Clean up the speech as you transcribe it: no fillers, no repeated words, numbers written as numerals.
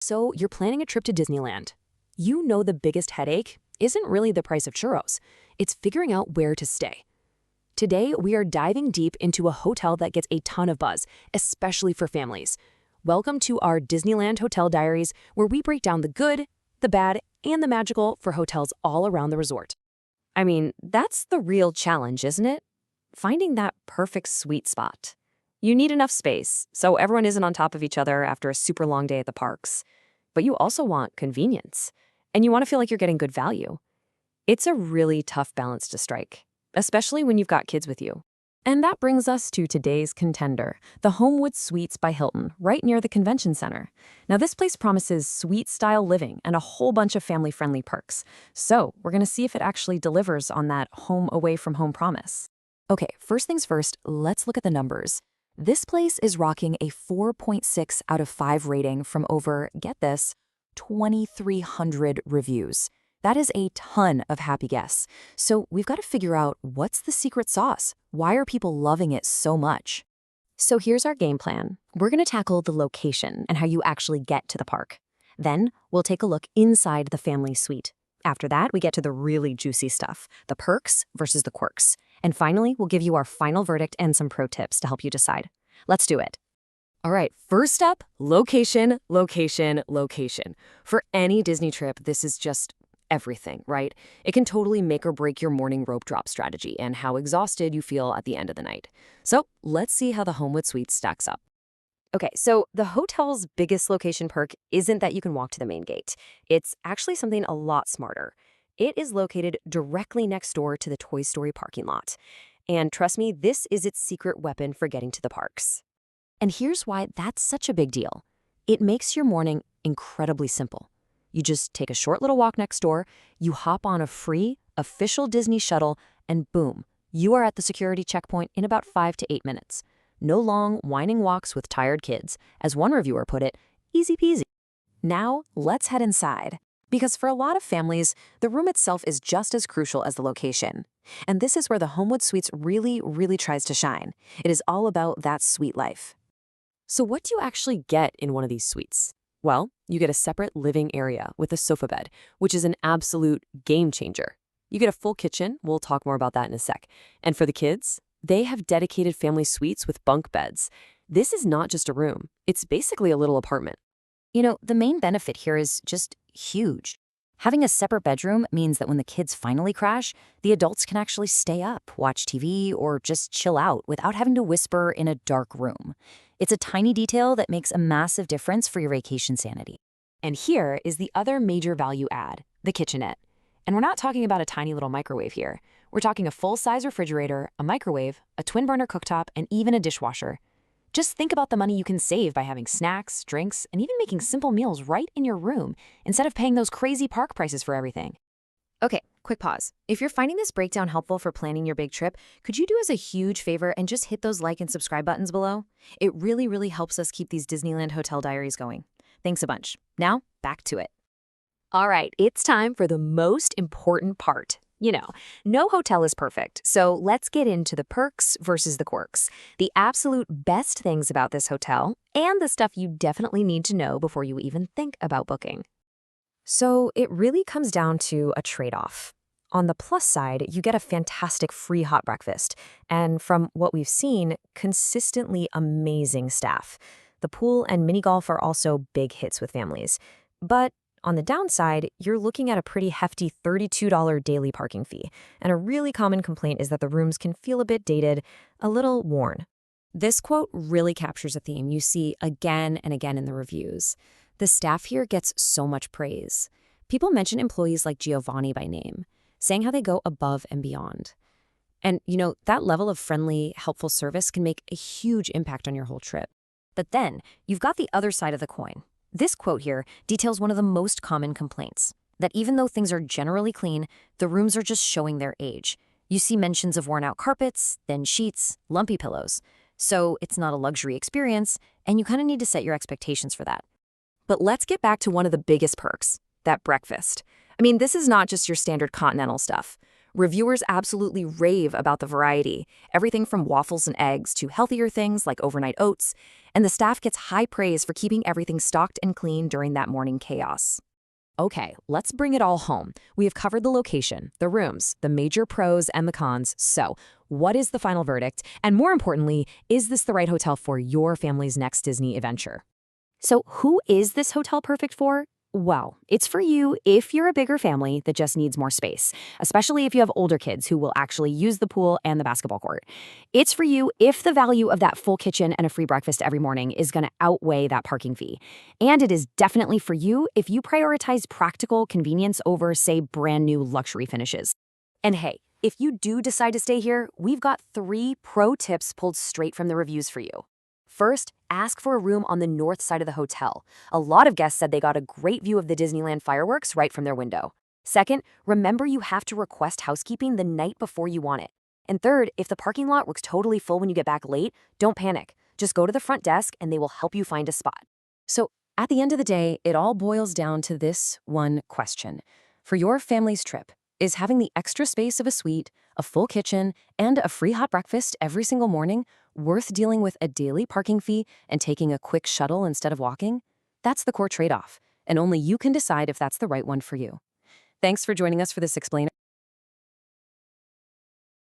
So you're planning a trip to Disneyland. You know the biggest headache isn't really the price of churros. It's figuring out where to stay. Today, we are diving deep into a hotel that gets a ton of buzz, especially for families. Welcome to our Disneyland Hotel Diaries, where we break down the good, the bad, and the magical for hotels all around the resort. I mean, that's the real challenge, isn't it? Finding that perfect sweet spot. You need enough space, so everyone isn't on top of each other after a super long day at the parks. But you also want convenience, and you want to feel like you're getting good value. It's a really tough balance to strike, especially when you've got kids with you. And that brings us to today's contender, the Homewood Suites by Hilton, right near the convention center. Now, this place promises suite-style living and a whole bunch of family-friendly perks. So we're going to see if it actually delivers on that home-away-from-home promise. Okay, first things first, let's look at the numbers. This place is rocking a 4.6 out of 5 rating from over, get this, 2,300 reviews. That is a ton of happy guests. So we've got to figure out what's the secret sauce. Why are people loving it so much? So here's our game plan. We're going to tackle the location and how you actually get to the park. Then we'll take a look inside the family suite. After that, we get to the really juicy stuff, the perks versus the quirks. And finally, we'll give you our final verdict and some pro tips to help you decide. Let's do it. All right, first up, location, location, location. For any Disney trip, this is just everything, right? It can totally make or break your morning rope drop strategy and how exhausted you feel at the end of the night. So let's see how the Homewood Suites stacks up. Okay, so the hotel's biggest location perk isn't that you can walk to the main gate. It's actually something a lot smarter. It is located directly next door to the Toy Story parking lot. And trust me, this is its secret weapon for getting to the parks. And here's why that's such a big deal. It makes your morning incredibly simple. You just take a short little walk next door, you hop on a free, official Disney shuttle, and boom, you are at the security checkpoint in about 5 to 8 minutes. No long, winding walks with tired kids. As one reviewer put it, easy peasy. Now, let's head inside. Because for a lot of families, the room itself is just as crucial as the location. And this is where the Homewood Suites really tries to shine. It is all about that suite life. So what do you actually get in one of these suites? Well, you get a separate living area with a sofa bed, which is an absolute game changer. You get a full kitchen, we'll talk more about that in a sec. And for the kids, they have dedicated family suites with bunk beds. This is not just a room, it's basically a little apartment. You know, the main benefit here is just huge. Having a separate bedroom means that when the kids finally crash, the adults can actually stay up, watch TV, or just chill out without having to whisper in a dark room. It's a tiny detail that makes a massive difference for your vacation sanity. And here is the other major value add, the kitchenette. And we're not talking about a tiny little microwave here. We're talking a full-size refrigerator, a microwave, a twin-burner cooktop, and even a dishwasher. Just think about the money you can save by having snacks, drinks, and even making simple meals right in your room instead of paying those crazy park prices for everything. Okay, quick pause. If you're finding this breakdown helpful for planning your big trip, could you do us a huge favor and just hit those like and subscribe buttons below? It really helps us keep these Disneyland Hotel Diaries going. Thanks a bunch. Now, back to it. All right, it's time for the most important part. You know, no hotel is perfect, so let's get into the perks versus the quirks, the absolute best things about this hotel, and the stuff you definitely need to know before you even think about booking. So it really comes down to a trade-off. On the plus side, you get a fantastic free hot breakfast, and from what we've seen, consistently amazing staff. The pool and mini golf are also big hits with families. But on the downside, you're looking at a pretty hefty $32 daily parking fee, and a really common complaint is that the rooms can feel a bit dated, a little worn. This quote really captures a theme you see again and again in the reviews. The staff here gets so much praise. People mention employees like Giovanni by name, saying how they go above and beyond. And, you know, that level of friendly, helpful service can make a huge impact on your whole trip. But then, you've got the other side of the coin. This quote here details one of the most common complaints, that even though things are generally clean, the rooms are just showing their age. You see mentions of worn-out carpets, thin sheets, lumpy pillows. So it's not a luxury experience, and you kind of need to set your expectations for that. But let's get back to one of the biggest perks, that breakfast. I mean, this is not just your standard continental stuff. Reviewers absolutely rave about the variety, everything from waffles and eggs to healthier things like overnight oats, and the staff gets high praise for keeping everything stocked and clean during that morning chaos. Okay, let's bring it all home. We have covered the location, the rooms, the major pros and the cons. So, what is the final verdict? And more importantly, is this the right hotel for your family's next Disney adventure? So, who is this hotel perfect for? Well, it's for you if you're a bigger family that just needs more space, especially if you have older kids who will actually use the pool and the basketball court. It's for you if the value of that full kitchen and a free breakfast every morning is going to outweigh that parking fee. And it is definitely for you if you prioritize practical convenience over, say, brand new luxury finishes. And hey, if you do decide to stay here, we've got 3 pro tips pulled straight from the reviews for you. First, ask for a room on the north side of the hotel. A lot of guests said they got a great view of the Disneyland fireworks right from their window. Second, remember you have to request housekeeping the night before you want it. And third, if the parking lot looks totally full when you get back late, don't panic. Just go to the front desk and they will help you find a spot. So, at the end of the day, it all boils down to this one question. For your family's trip, is having the extra space of a suite, a full kitchen, and a free hot breakfast every single morning worth dealing with a daily parking fee and taking a quick shuttle instead of walking? That's the core trade-off, and only you can decide if that's the right one for you. Thanks for joining us for this explainer.